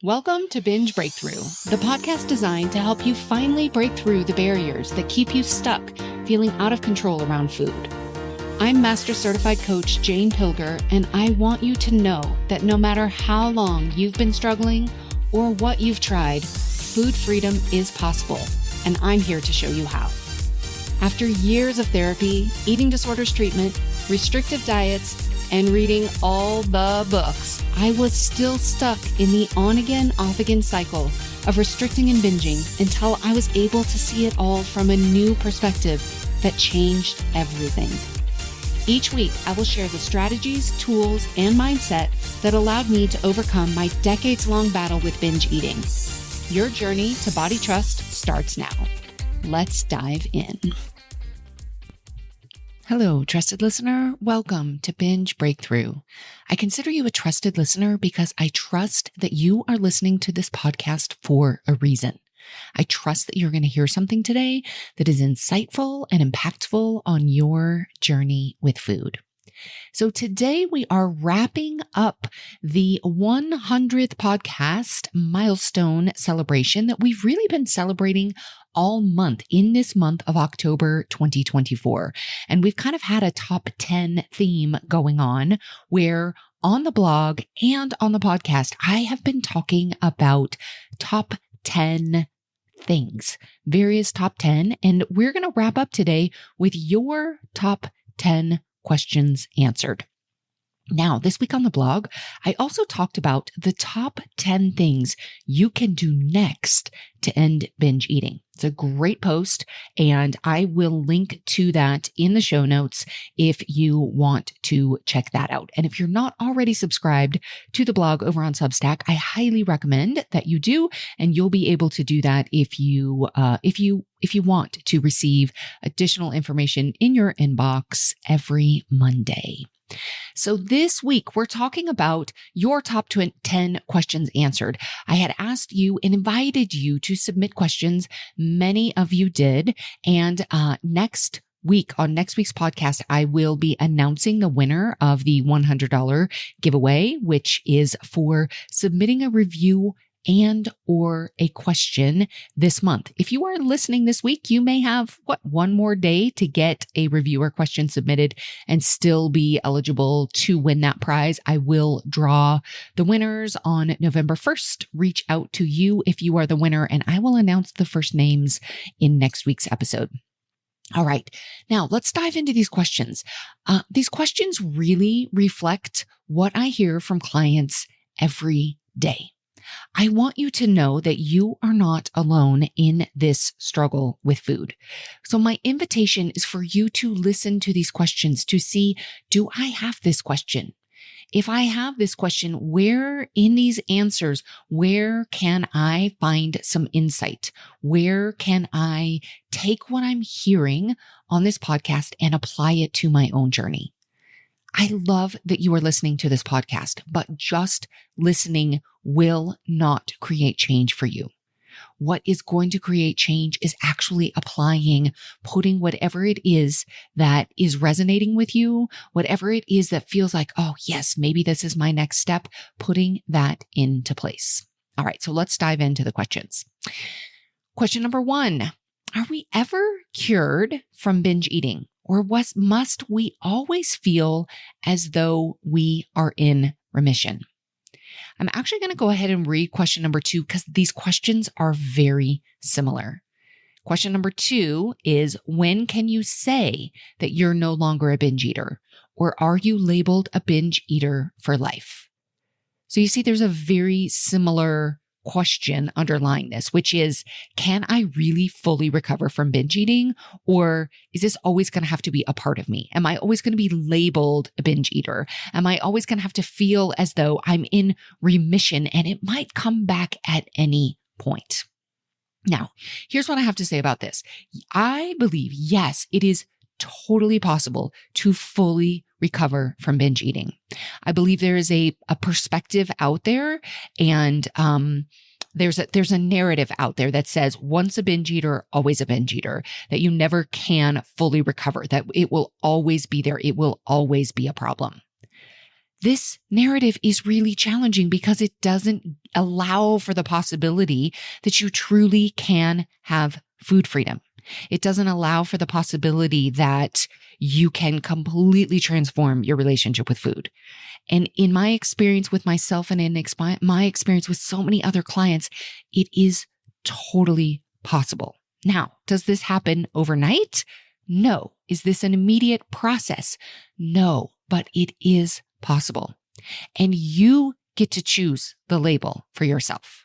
Welcome to Binge Breakthrough, the podcast designed to help you finally break through the barriers that keep you stuck, feeling out of control around food. I'm Master Certified Coach Jane Pilger, and I want you to know that no matter how long you've been struggling or what you've tried, food freedom is possible, and I'm here to show you how. After years of therapy, eating disorders treatment, restrictive diets, and reading all the books, I was still stuck in the on-again, off-again cycle of restricting and binging until I was able to see it all from a new perspective that changed everything. Each week, I will share the strategies, tools, and mindset that allowed me to overcome my decades-long battle with binge eating. Your journey to body trust starts now. Let's dive in. Hello, trusted listener. Welcome to Binge Breakthrough. I consider you a trusted listener because I trust that you are listening to this podcast for a reason. I trust that you're going to hear something today that is insightful and impactful on your journey with food. So today we are wrapping up the 100th podcast milestone celebration that we've really been celebrating all month in this month of October 2024. And we've kind of had a top 10 theme going on where on the blog and on the podcast, I have been talking about top 10 things, various top 10. And we're going to wrap up today with your top 10 questions answered. Now, this week on the blog, I also talked about the top 10 things you can do next to end binge eating. It's a great post, and I will link to that in the show notes if you want to check that out. And if you're not already subscribed to the blog over on Substack, I highly recommend that you do, and you'll be able to do that if you want to receive additional information in your inbox every Monday. So this week, we're talking about your top 10 questions answered. I had asked you and invited you to submit questions. Many of you did. And next week, on next week's podcast, I will be announcing the winner of the $100 giveaway, which is for submitting a review and or a question this month. If you are listening this week, you may have one more day to get a review or question submitted and still be eligible to win that prize. I will draw the winners on November 1st. Reach out to you if you are the winner, and I will announce the first names in next week's episode. All right. Now let's dive into these questions. These questions really reflect what I hear from clients every day. I want you to know that you are not alone in this struggle with food. So my invitation is for you to listen to these questions to see, do I have this question? If I have this question, where in these answers, where can I find some insight? Where can I take what I'm hearing on this podcast and apply it to my own journey? I love that you are listening to this podcast, but just listening will not create change for you. What is going to create change is actually applying, putting whatever it is that is resonating with you, whatever it is that feels like, oh yes, maybe this is my next step, putting that into place. All right, so let's dive into the questions. Question number 1, are we ever cured from binge eating? Or must we always feel as though we are in remission? I'm actually going to go ahead and read question number 2 because these questions are very similar. Question number 2 is, when can you say that you're no longer a binge eater? Or are you labeled a binge eater for life? So you see, there's a very similar question underlying this, which is, can I really fully recover from binge eating? Or is this always going to have to be a part of me? Am I always going to be labeled a binge eater? Am I always going to have to feel as though I'm in remission and it might come back at any point? Now, here's what I have to say about this. I believe, yes, it is totally possible to fully recover from binge eating. I believe there is a perspective out there, and there's a narrative out there that says once a binge eater, always a binge eater, that you never can fully recover, that it will always be there. It will always be a problem. This narrative is really challenging because it doesn't allow for the possibility that you truly can have food freedom. It doesn't allow for the possibility that you can completely transform your relationship with food. And in my experience with myself and in my experience with so many other clients, it is totally possible. Now, does this happen overnight? No. Is this an immediate process? No, but it is possible. And you get to choose the label for yourself.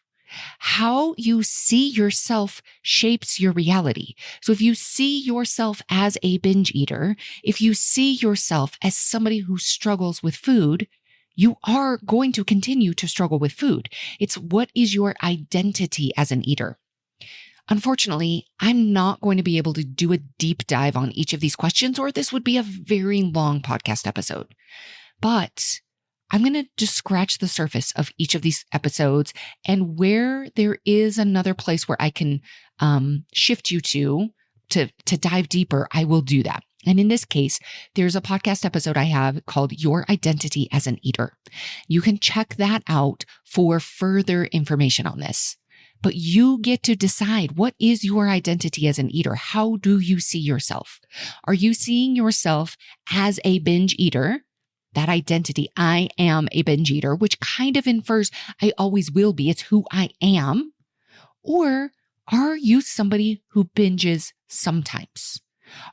How you see yourself shapes your reality. So if you see yourself as a binge eater, if you see yourself as somebody who struggles with food, you are going to continue to struggle with food. It's what is your identity as an eater? Unfortunately, I'm not going to be able to do a deep dive on each of these questions, or this would be a very long podcast episode. But I'm going to just scratch the surface of each of these episodes, and where there is another place where I can shift you to dive deeper, I will do that. And in this case, there's a podcast episode I have called Your Identity as an Eater. You can check that out for further information on this. But you get to decide, what is your identity as an eater? How do you see yourself? Are you seeing yourself as a binge eater? That identity, I am a binge eater, which kind of infers I always will be. It's who I am. Or are you somebody who binges sometimes?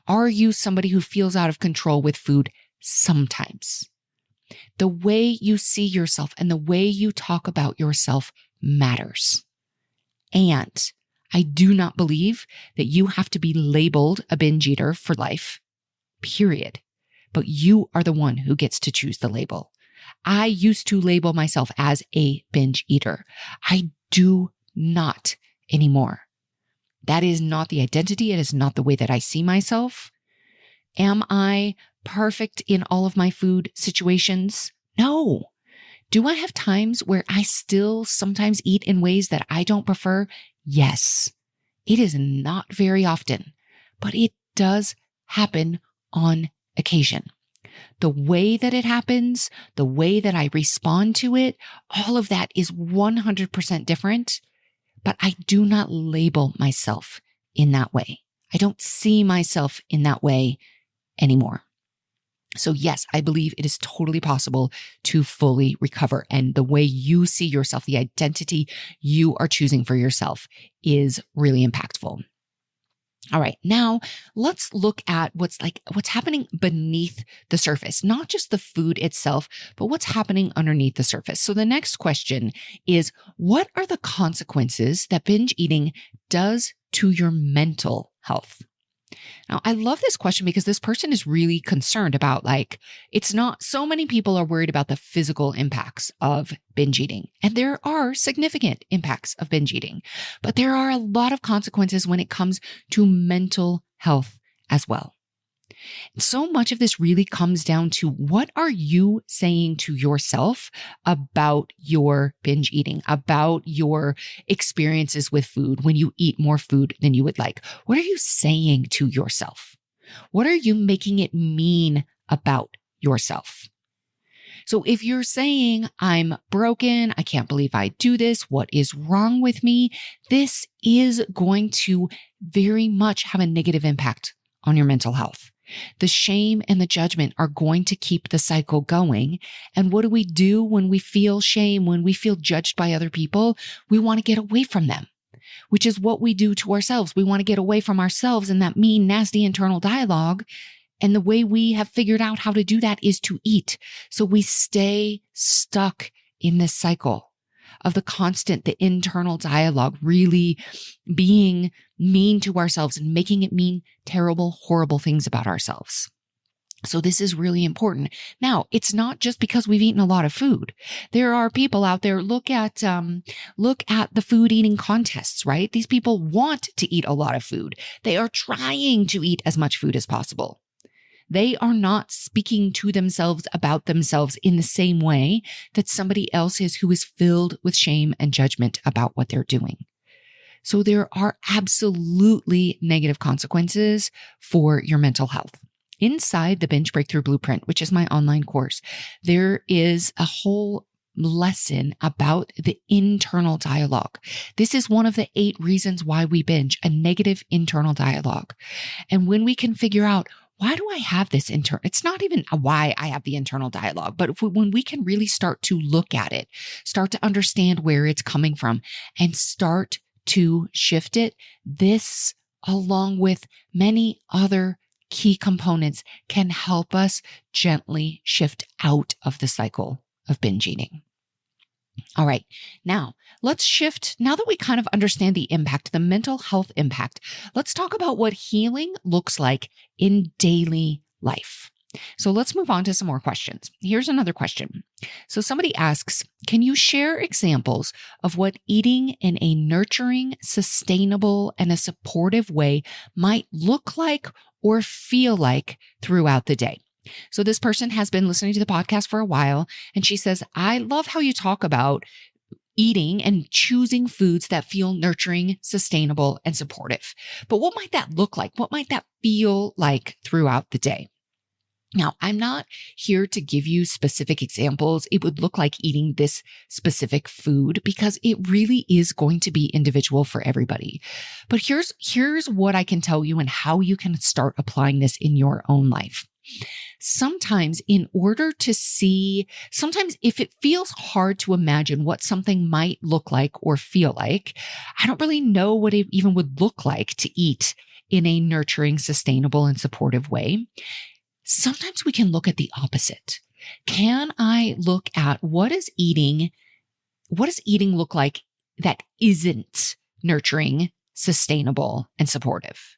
Are you somebody who feels out of control with food sometimes? The way you see yourself and the way you talk about yourself matters. And I do not believe that you have to be labeled a binge eater for life, period. But you are the one who gets to choose the label. I used to label myself as a binge eater. I do not anymore. That is not the identity. It is not the way that I see myself. Am I perfect in all of my food situations? No. Do I have times where I still sometimes eat in ways that I don't prefer? Yes. It is not very often, but it does happen on occasion. The way that it happens, the way that I respond to it, all of that is 100% different, but I do not label myself in that way. I don't see myself in that way anymore. So yes, I believe it is totally possible to fully recover. And the way you see yourself, the identity you are choosing for yourself, is really impactful. All right, now let's look at what's happening beneath the surface, not just the food itself, but what's happening underneath the surface. So the next question is, what are the consequences that binge eating does to your mental health? Now, I love this question because this person is really concerned about, it's not so many people are worried about the physical impacts of binge eating. And there are significant impacts of binge eating, but there are a lot of consequences when it comes to mental health as well. So much of this really comes down to, what are you saying to yourself about your binge eating, about your experiences with food when you eat more food than you would like? What are you saying to yourself? What are you making it mean about yourself? So if you're saying, I'm broken, I can't believe I do this, what is wrong with me? This is going to very much have a negative impact on your mental health. The shame and the judgment are going to keep the cycle going. And what do we do when we feel shame, when we feel judged by other people? We want to get away from them, which is what we do to ourselves. We want to get away from ourselves and that mean, nasty internal dialogue. And the way we have figured out how to do that is to eat. So we stay stuck in this cycle of the internal dialogue really being mean to ourselves and making it mean terrible, horrible things about ourselves. So this is really important. Now, it's not just because we've eaten a lot of food. There are people out there, look at the food eating contests, right? These people want to eat a lot of food. They are trying to eat as much food as possible. They are not speaking to themselves about themselves in the same way that somebody else is who is filled with shame and judgment about what they're doing. So there are absolutely negative consequences for your mental health. Inside the Binge Breakthrough Blueprint, which is my online course, there is a whole lesson about the internal dialogue. This is one of the 8 reasons why we binge, a negative internal dialogue. And when we can figure out, why do I have this it's not even why I have the internal dialogue, but when we can really start to look at it, start to understand where it's coming from and start to shift it, this, along with many other key components, can help us gently shift out of the cycle of binge eating. All right. Now let's shift. Now that we kind of understand the impact, the mental health impact, let's talk about what healing looks like in daily life. So let's move on to some more questions. Here's another question. So somebody asks, can you share examples of what eating in a nurturing, sustainable, and a supportive way might look like or feel like throughout the day? So this person has been listening to the podcast for a while, and she says, I love how you talk about eating and choosing foods that feel nurturing, sustainable, and supportive. But what might that look like? What might that feel like throughout the day? Now, I'm not here to give you specific examples. It would look like eating this specific food because it really is going to be individual for everybody. But here's what I can tell you and how you can start applying this in your own life. Sometimes if it feels hard to imagine what something might look like or feel like, I don't really know what it even would look like to eat in a nurturing, sustainable, and supportive way. Sometimes we can look at the opposite. Can I look at what does eating look like that isn't nurturing, sustainable, and supportive?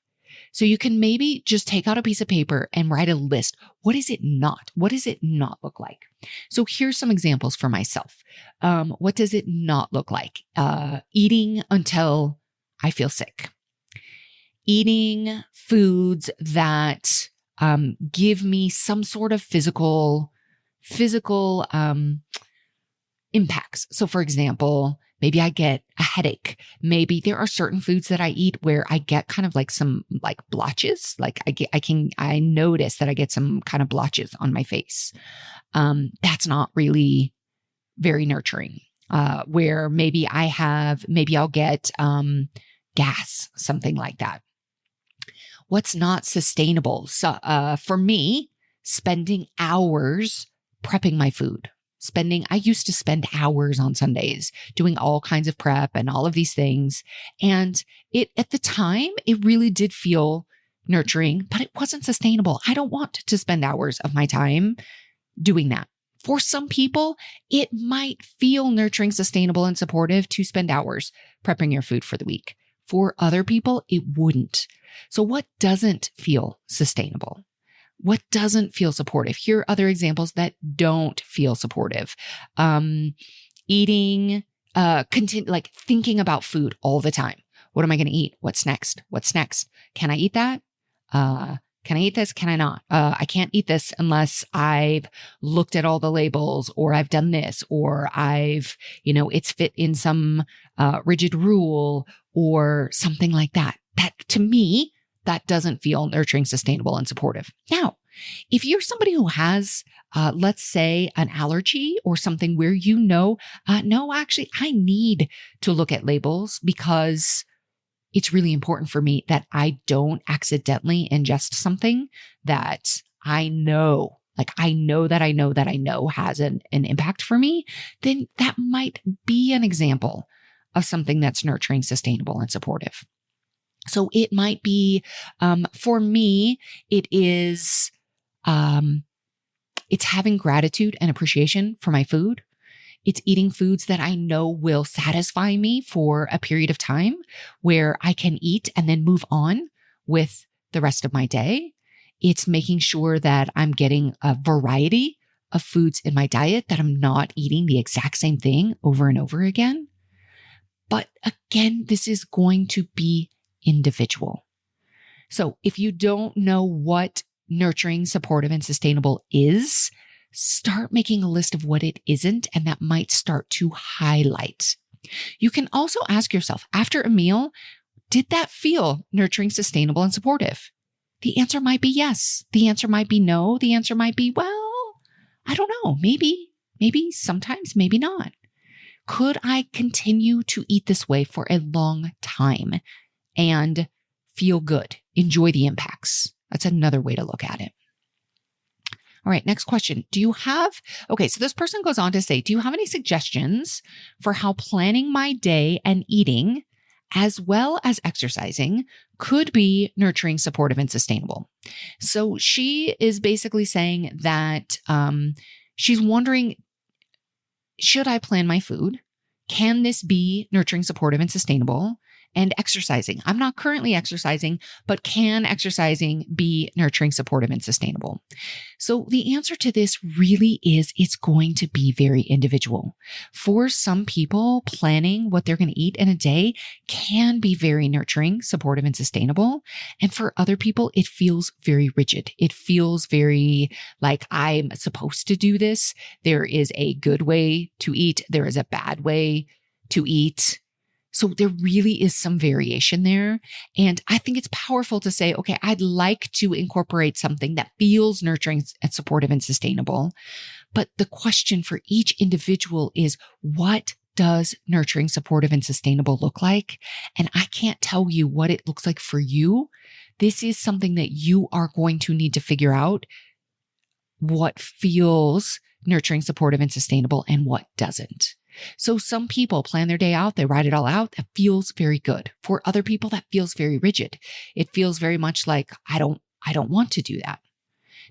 So you can maybe just take out a piece of paper and write a list. What is it not? What does it not look like? So here's some examples for myself. What does it not look like? Eating until I feel sick. Eating foods that give me some sort of physical impacts. So for example, maybe I get a headache. Maybe there are certain foods that I eat where I get kind of like some like blotches. Like I notice that I get some kind of blotches on my face. That's not really very nurturing. Where maybe I'll get gas, something like that. What's not sustainable? So, for me, spending hours prepping my food. I used to spend hours on Sundays doing all kinds of prep and all of these things. And at the time, it really did feel nurturing, but it wasn't sustainable. I don't want to spend hours of my time doing that. For some people, it might feel nurturing, sustainable, and supportive to spend hours prepping your food for the week. For other people, it wouldn't. So what doesn't feel sustainable? What doesn't feel supportive? Here are other examples that don't feel supportive. Eating, like thinking about food all the time. What am I going to eat? What's next? What's next? Can I eat that? Can I eat this? Can I not? I can't eat this unless I've looked at all the labels, or I've done this, or it's fit in some rigid rule or something like that. That, to me, that doesn't feel nurturing, sustainable, and supportive. Now, if you're somebody who has, let's say, an allergy or something where no, actually, I need to look at labels because it's really important for me that I don't accidentally ingest something that I know has an impact for me, then that might be an example of something that's nurturing, sustainable, and supportive. So it might be, for me, it is, it's having gratitude and appreciation for my food. It's eating foods that I know will satisfy me for a period of time where I can eat and then move on with the rest of my day. It's making sure that I'm getting a variety of foods in my diet, that I'm not eating the exact same thing over and over again. But again, this is going to be individual. So if you don't know what nurturing, supportive, and sustainable is, start making a list of what it isn't, and that might start to highlight. You can also ask yourself, after a meal, did that feel nurturing, sustainable, and supportive? The answer might be yes. The answer might be no. The answer might be, well, I don't know. Maybe sometimes, maybe not. Could I continue to eat this way for a long time and feel good, enjoy the impacts? That's another way to look at it. All right, next question. So this person goes on to say, do you have any suggestions for how planning my day and eating, as well as exercising, could be nurturing, supportive, and sustainable? So she is basically saying that she's wondering, should I plan my food? Can this be nurturing, supportive, and sustainable? And exercising. I'm not currently exercising, but can exercising be nurturing, supportive, and sustainable? So the answer to this really is it's going to be very individual. For some people, planning what they're going to eat in a day can be very nurturing, supportive, and sustainable. And for other people, it feels very rigid. It feels very like I'm supposed to do this. There is a good way to eat. There is a bad way to eat. So there really is some variation there. And I think it's powerful to say, okay, I'd like to incorporate something that feels nurturing and supportive and sustainable. But the question for each individual is, what does nurturing, supportive, and sustainable look like? And I can't tell you what it looks like for you. This is something that you are going to need to figure out, what feels nurturing, supportive, and sustainable and what doesn't. So some people plan their day out, they write it all out. That feels very good. For other people, that feels very rigid. It feels very much like, I don't want to do that.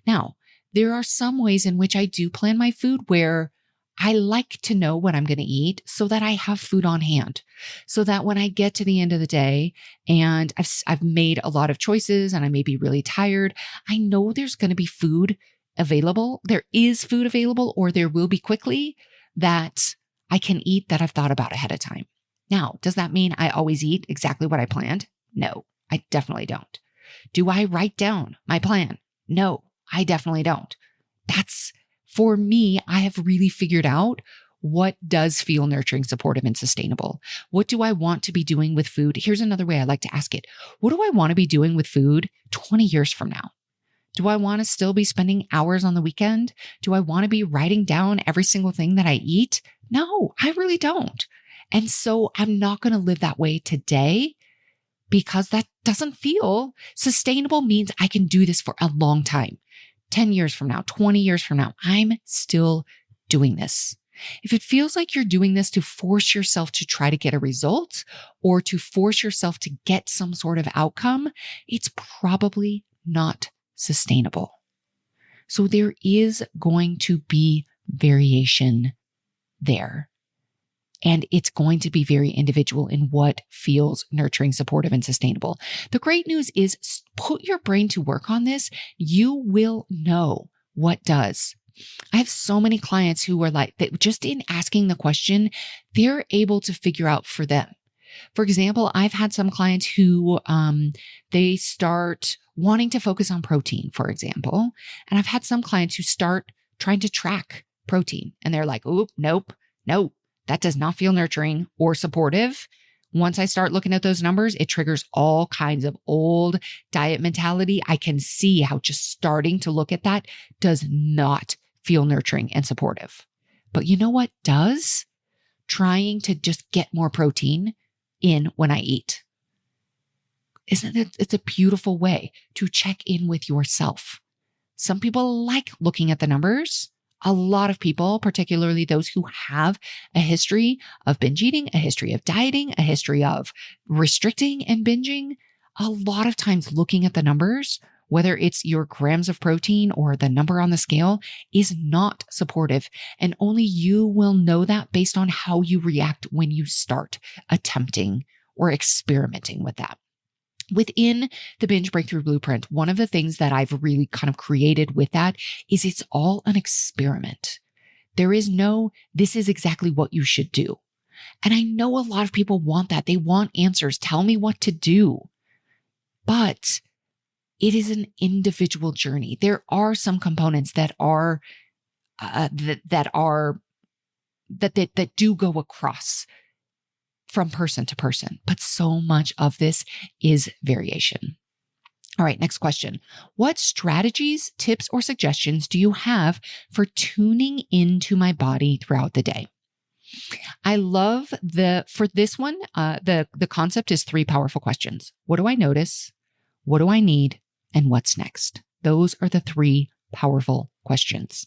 Now, there are some ways in which I do plan my food where I like to know what I'm going to eat so that I have food on hand, so that when I get to the end of the day and I've made a lot of choices and I may be really tired, I know there's going to be food available. There is food available, or there will be quickly, that I can eat, that I've thought about ahead of time. Now, does that mean I always eat exactly what I planned? No, I definitely don't. Do I write down my plan? No, I definitely don't. That's, for me, I have really figured out what does feel nurturing, supportive, and sustainable. What do I want to be doing with food? Here's another way I like to ask it. What do I want to be doing with food 20 years from now? Do I want to still be spending hours on the weekend? Do I want to be writing down every single thing that I eat? No, I really don't. And so I'm not going to live that way today, because that doesn't feel sustainable. Means I can do this for a long time. 10 years from now, 20 years from now, I'm still doing this. If it feels like you're doing this to force yourself to try to get a result or to force yourself to get some sort of outcome, it's probably not sustainable. So there is going to be variation there. And it's going to be very individual in what feels nurturing, supportive, and sustainable. The great news is, put your brain to work on this. You will know what does. I have so many clients who are like that, just in asking the question, they're able to figure out for them. For example, I've had some clients who they start wanting to focus on protein, for example. And I've had some clients who start trying to track protein, and they're like, "Oop, nope, that does not feel nurturing or supportive." Once I start looking at those numbers, it triggers all kinds of old diet mentality. I can see how just starting to look at that does not feel nurturing and supportive. But you know what does? Trying to just get more protein in when I eat. Isn't it? It's a beautiful way to check in with yourself. Some people like looking at the numbers. A lot of people, particularly those who have a history of binge eating, a history of dieting, a history of restricting and binging, a lot of times looking at the numbers, whether it's your grams of protein or the number on the scale, is not supportive. And only you will know that based on how you react when you start attempting or experimenting with that. Within the Binge Breakthrough Blueprint, one of the things that I've really kind of created with that is it's all an experiment. There is no, this is exactly what you should do. And I know a lot of people want that. They want answers. Tell me what to do. But it is an individual journey. There are some components that do go across from person to person, but so much of this is variation. All right, next question. What strategies, tips, or suggestions do you have for tuning into my body throughout the day? I love for this one, the concept is 3 powerful questions. What do I notice? What do I need? And what's next? Those are the 3 powerful questions.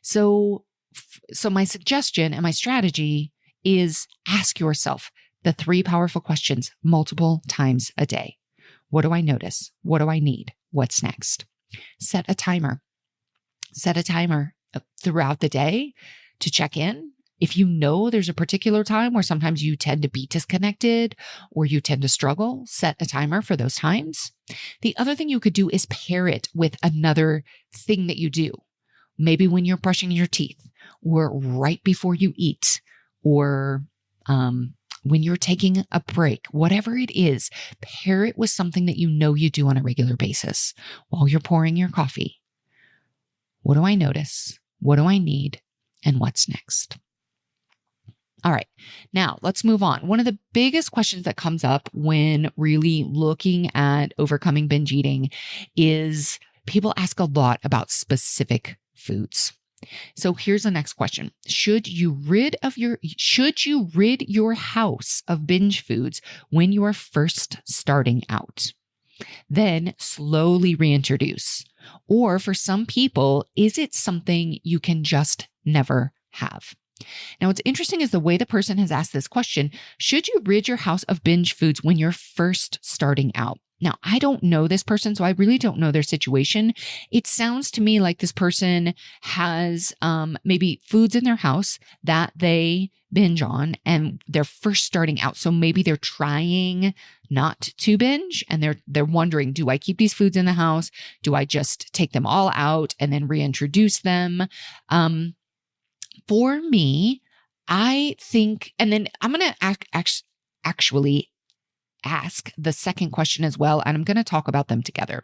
So my suggestion and my strategy is ask yourself the 3 powerful questions multiple times a day. What do I notice? What do I need? What's next? Set a timer. Set a timer throughout the day to check in. If you know there's a particular time where sometimes you tend to be disconnected or you tend to struggle, set a timer for those times. The other thing you could do is pair it with another thing that you do. Maybe when you're brushing your teeth or right before you eat or when you're taking a break, whatever it is, pair it with something that you know you do on a regular basis while you're pouring your coffee. What do I notice? What do I need? And what's next? All right, now let's move on. One of the biggest questions that comes up when really looking at overcoming binge eating is people ask a lot about specific foods. So here's the next question. Should you rid your house of binge foods when you are first starting out? Then slowly reintroduce. Or for some people, is it something you can just never have? Now, what's interesting is the way the person has asked this question. Should you rid your house of binge foods when you're first starting out? Now, I don't know this person, so I really don't know their situation. It sounds to me like this person has maybe foods in their house that they binge on and they're first starting out. So maybe they're trying not to binge and they're wondering, do I keep these foods in the house? Do I just take them all out and then reintroduce them? For me, I think, and then I'm going to actually ask the second question as well, and I'm going to talk about them together.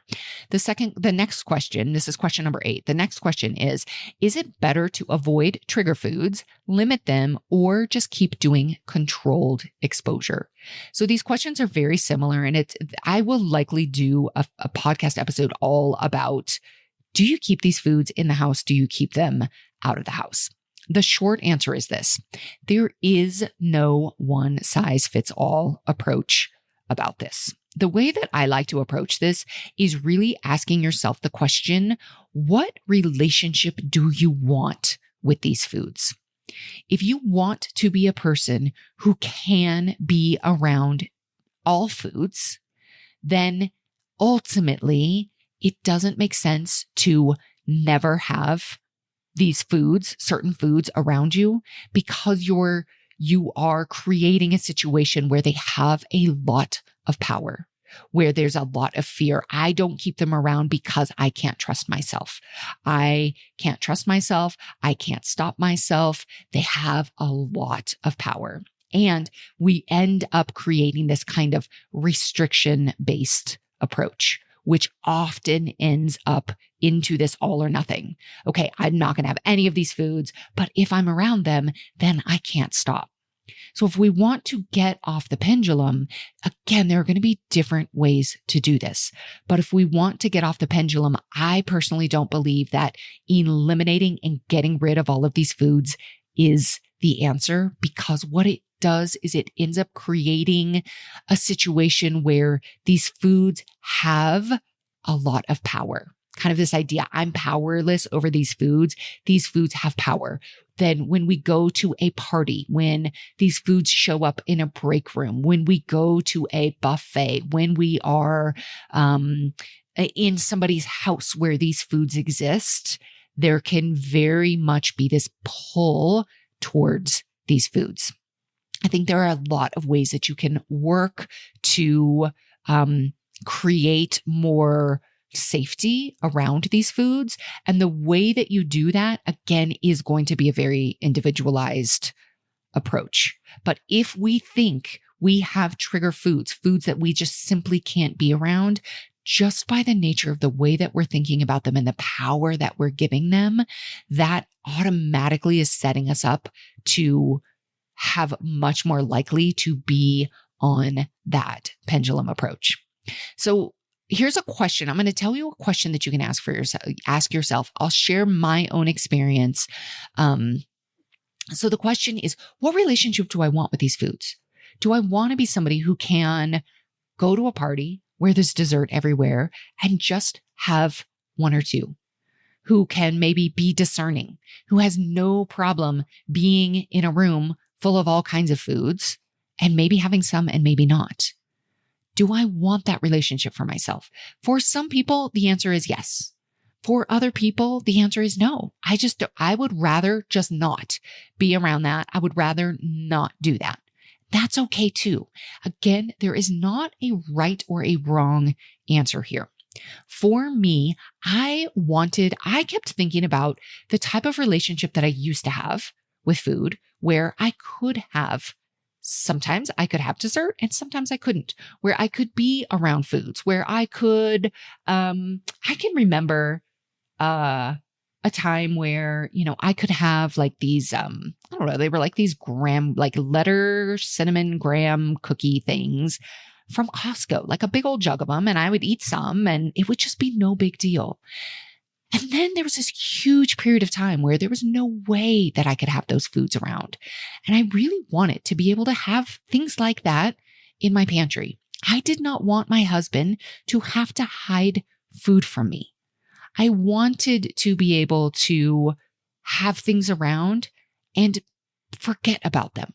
The next question, this is question number 8. The next question is it better to avoid trigger foods, limit them, or just keep doing controlled exposure? So these questions are very similar, and I will likely do a podcast episode all about, do you keep these foods in the house? Do you keep them out of the house? The short answer is this. There is no one size fits all approach about this. The way that I like to approach this is really asking yourself the question, what relationship do you want with these foods? If you want to be a person who can be around all foods, then ultimately it doesn't make sense to never have these foods, certain foods around you, because you are creating a situation where they have a lot of power, where there's a lot of fear. I don't keep them around because I can't trust myself. I can't trust myself. I can't stop myself. They have a lot of power. And we end up creating this kind of restriction-based approach, which often ends up into this all or nothing. Okay, I'm not going to have any of these foods, but if I'm around them, then I can't stop. So if we want to get off the pendulum, again, there are going to be different ways to do this. But if we want to get off the pendulum, I personally don't believe that eliminating and getting rid of all of these foods is the answer, because what it does is it ends up creating a situation where these foods have a lot of power. Kind of this idea, I'm powerless over these foods. These foods have power. Then when we go to a party, when these foods show up in a break room, when we go to a buffet, when we are in somebody's house where these foods exist, there can very much be this pull towards these foods. I think there are a lot of ways that you can work to create more safety around these foods. And the way that you do that, again, is going to be a very individualized approach. But if we think we have trigger foods, foods that we just simply can't be around, just by the nature of the way that we're thinking about them and the power that we're giving them, that automatically is setting us up to have much more likely to be on that pendulum approach. So here's a question. I'm going to tell you a question that you can ask yourself. I'll share my own experience. So the question is, what relationship do I want with these foods? Do I want to be somebody who can go to a party where there's dessert everywhere and just have one or two? Who can maybe be discerning, who has no problem being in a room full of all kinds of foods and maybe having some and maybe not? Do I want that relationship for myself? For some people, the answer is yes. For other people, the answer is no. I would rather just not be around that. I would rather not do that. That's okay too. Again, there is not a right or a wrong answer here. For me, I kept thinking about the type of relationship that I used to have with food, where sometimes I could have dessert and sometimes I couldn't, where I could be around foods, where I could, I can remember, a time where, I could have like these, I don't know, they were like these letter cinnamon graham cookie things from Costco, like a big old jug of them. And I would eat some and it would just be no big deal. And then there was this huge period of time where there was no way that I could have those foods around. And I really wanted to be able to have things like that in my pantry. I did not want my husband to have to hide food from me. I wanted to be able to have things around and forget about them.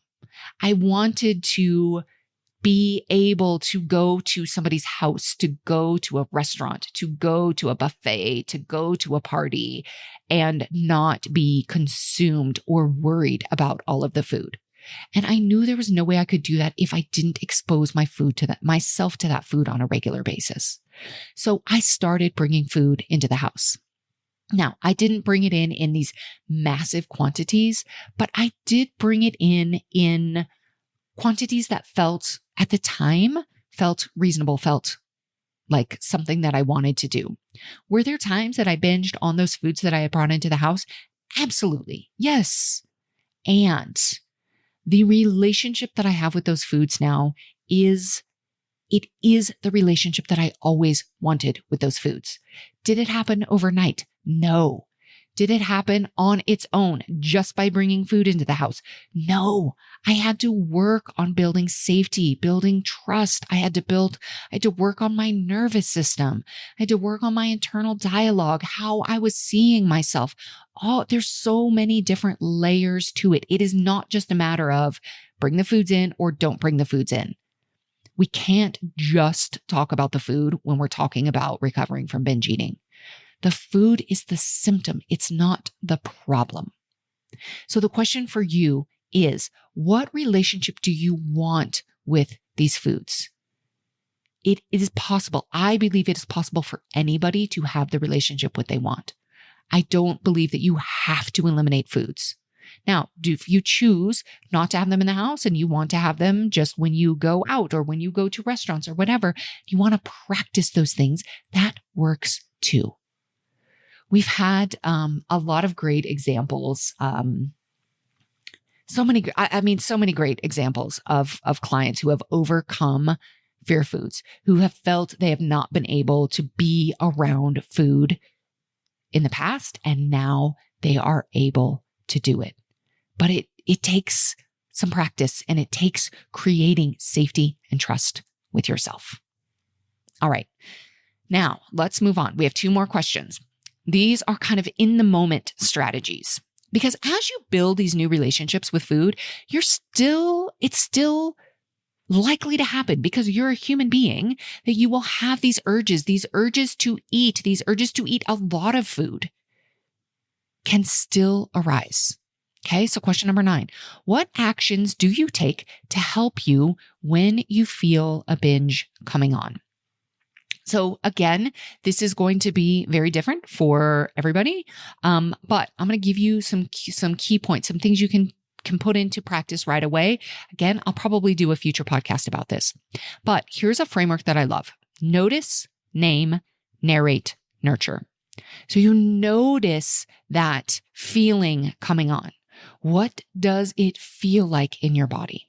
I wanted to be able to go to somebody's house, to go to a restaurant, to go to a buffet, to go to a party, and not be consumed or worried about all of the food. And I knew there was no way I could do that if I didn't expose myself to that food on a regular basis. So I started bringing food into the house. Now, I didn't bring it in these massive quantities, but I did bring it in quantities that at the time felt reasonable, felt like something that I wanted to do. Were there times that I binged on those foods that I had brought into the house? Absolutely. Yes. And the relationship that I have with those foods now is the relationship that I always wanted with those foods. Did it happen overnight? No. Did it happen on its own just by bringing food into the house? No. I had to work on building safety, building trust. I had to work on my nervous system. I had to work on my internal dialogue, how I was seeing myself. There's so many different layers to it. It is not just a matter of bring the foods in or don't bring the foods in. We can't just talk about the food when we're talking about recovering from binge eating. The food is the symptom. It's not the problem. So the question for you is, what relationship do you want with these foods? It is possible. I believe it is possible for anybody to have the relationship what they want. I don't believe that you have to eliminate foods. Now, if you choose not to have them in the house and you want to have them just when you go out or when you go to restaurants or whatever, you want to practice those things, that works too. We've had a lot of great examples. So many great examples of clients who have overcome fear foods, who have felt they have not been able to be around food in the past, and now they are able to do it. But it takes some practice, and it takes creating safety and trust with yourself. All right. Now let's move on. We have 2 more questions. These are kind of in the moment strategies, because as you build these new relationships with food, it's still likely to happen because you're a human being, that you will have these urges to eat a lot of food can still arise. Okay. So question number 9, what actions do you take to help you when you feel a binge coming on? So again, this is going to be very different for everybody. But I'm going to give you some key points, some things you can put into practice right away. Again, I'll probably do a future podcast about this, but here's a framework that I love. Notice, name, narrate, nurture. So you notice that feeling coming on. What does it feel like in your body?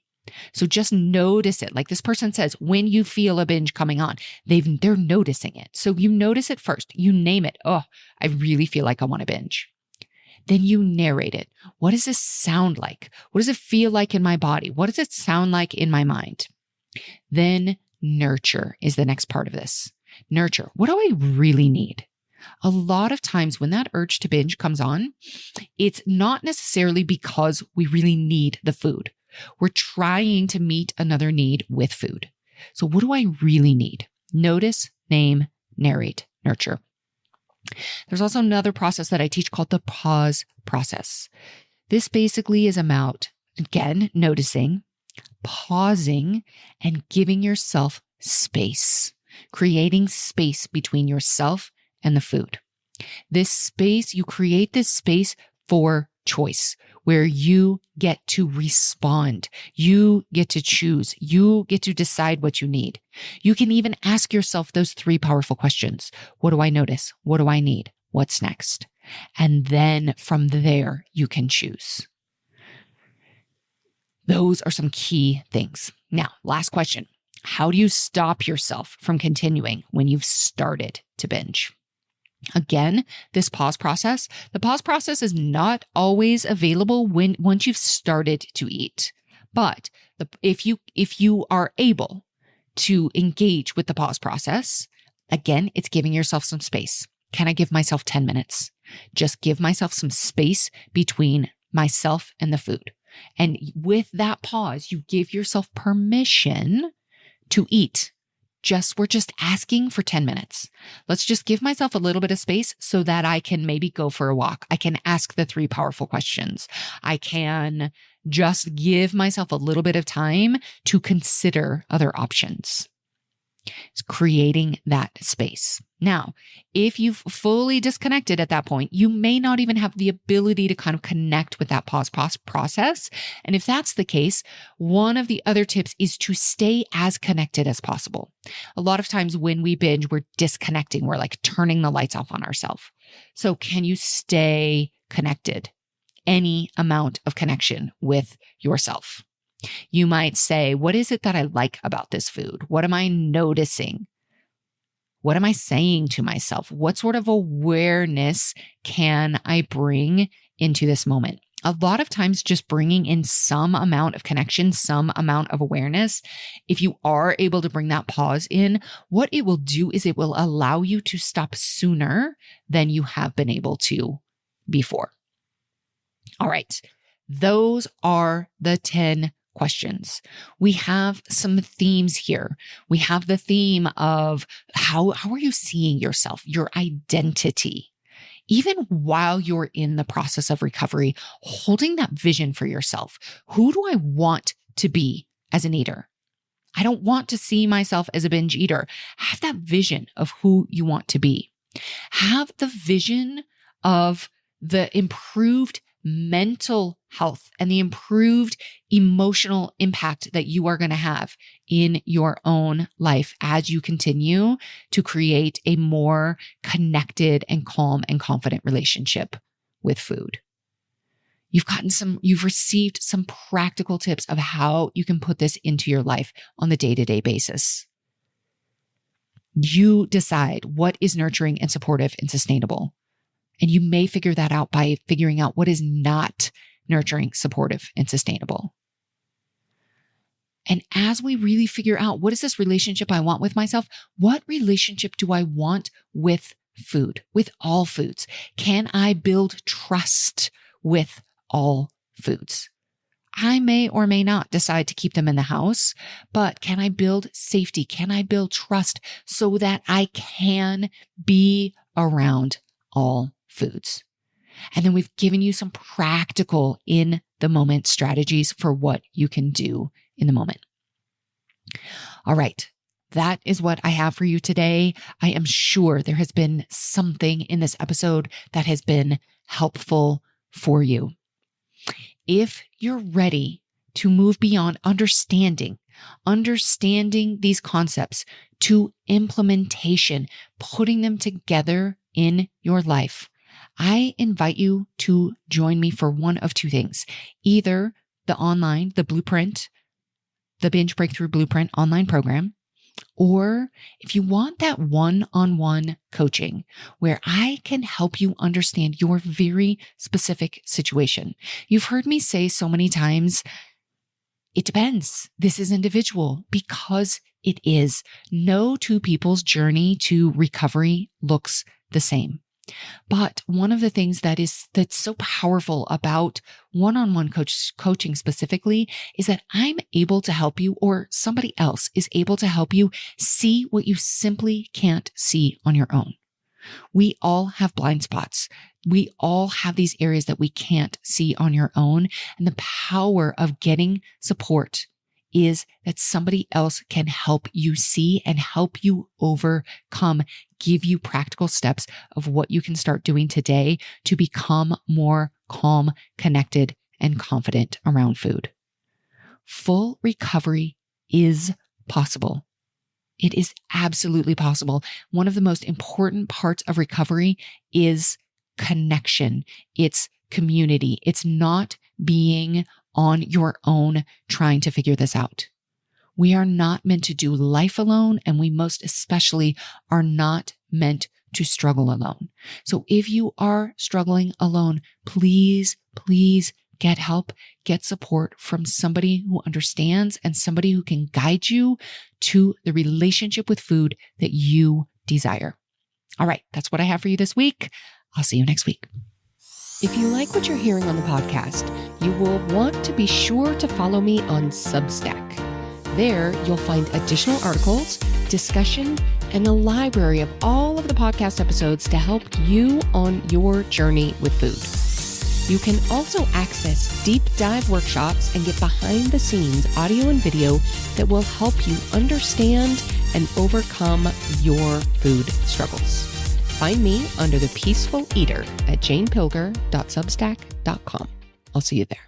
So just notice it. Like this person says, when you feel a binge coming on, they're noticing it. So you notice it first. You name it. Oh, I really feel like I want to binge. Then you narrate it. What does this sound like? What does it feel like in my body? What does it sound like in my mind? Then nurture is the next part of this. Nurture. What do I really need? A lot of times when that urge to binge comes on, it's not necessarily because we really need the food. We're trying to meet another need with food. So what do I really need? Notice, name, narrate, nurture. There's also another process that I teach called the pause process. This basically is about, again, noticing, pausing, and giving yourself space, creating space between yourself and the food. This space, you create this space for choice, where you get to respond. You get to choose. You get to decide what you need. You can even ask yourself those 3 powerful questions. What do I notice? What do I need? What's next? And then from there, you can choose. Those are some key things. Now, last question. How do you stop yourself from continuing when you've started to binge? Again, this pause process, the pause process is not always available once you've started to eat. But if you are able to engage with the pause process, again, it's giving yourself some space. Can I give myself 10 minutes? Just give myself some space between myself and the food. And with that pause, you give yourself permission to eat. We're just asking for 10 minutes. Let's just give myself a little bit of space so that I can maybe go for a walk. I can ask the 3 powerful questions. I can just give myself a little bit of time to consider other options. It's creating that space. Now, if you've fully disconnected at that point, you may not even have the ability to kind of connect with that pause process. And if that's the case, one of the other tips is to stay as connected as possible. A lot of times when we binge, we're disconnecting. We're like turning the lights off on ourselves. So can you stay connected? Any amount of connection with yourself. You might say, what is it that I like about this food? What am I noticing? What am I saying to myself? What sort of awareness can I bring into this moment? A lot of times just bringing in some amount of connection, some amount of awareness, if you are able to bring that pause in, what it will do is it will allow you to stop sooner than you have been able to before. All right. Those are the 10 questions. We have some themes here. We have the theme of how are you seeing yourself, your identity? Even while you're in the process of recovery, holding that vision for yourself. Who do I want to be as an eater? I don't want to see myself as a binge eater. Have that vision of who you want to be. Have the vision of the improved mental health and the improved emotional impact that you are going to have in your own life as you continue to create a more connected and calm and confident relationship with food. You've received some practical tips of how you can put this into your life on the day-to-day basis. You decide what is nurturing and supportive and sustainable. And you may figure that out by figuring out what is not nurturing, supportive, and sustainable. And as we really figure out what is this relationship I want with myself, what relationship do I want with food, with all foods? Can I build trust with all foods? I may or may not decide to keep them in the house, but can I build safety? Can I build trust so that I can be around all foods? And then we've given you some practical in the moment strategies for what you can do in the moment. All right. That is what I have for you today. I am sure there has been something in this episode that has been helpful for you. If you're ready to move beyond understanding these concepts to implementation, putting them together in your life, I invite you to join me for one of two things. Either the blueprint the Binge Breakthrough Blueprint online program, or if you want that one-on-one coaching where I can help you understand your very specific situation. You've heard me say so many times, it depends. This is individual, because it is. No two people's journey to recovery looks the same. But one of the things that's so powerful about one-on-one coaching specifically is that I'm able to help you, or somebody else is able to help you see what you simply can't see on your own. We all have blind spots. We all have these areas that we can't see on your own. And the power of getting support is that somebody else can help you see and help you overcome, give you practical steps of what you can start doing today to become more calm, connected, and confident around food. Full recovery is possible. It is absolutely possible. One of the most important parts of recovery is connection. It's community. It's not being on your own trying to figure this out. We are not meant to do life alone, and we most especially are not meant to struggle alone. So if you are struggling alone, please get help, get support from somebody who understands and somebody who can guide you to the relationship with food that you desire. All right, that's what I have for you this week. I'll see you next week. If you like what you're hearing on the podcast, you will want to be sure to follow me on Substack. There, you'll find additional articles, discussion, and a library of all of the podcast episodes to help you on your journey with food. You can also access deep dive workshops and get behind the scenes audio and video that will help you understand and overcome your food struggles. Find me under The Peaceful Eater at janepilger.substack.com. I'll see you there.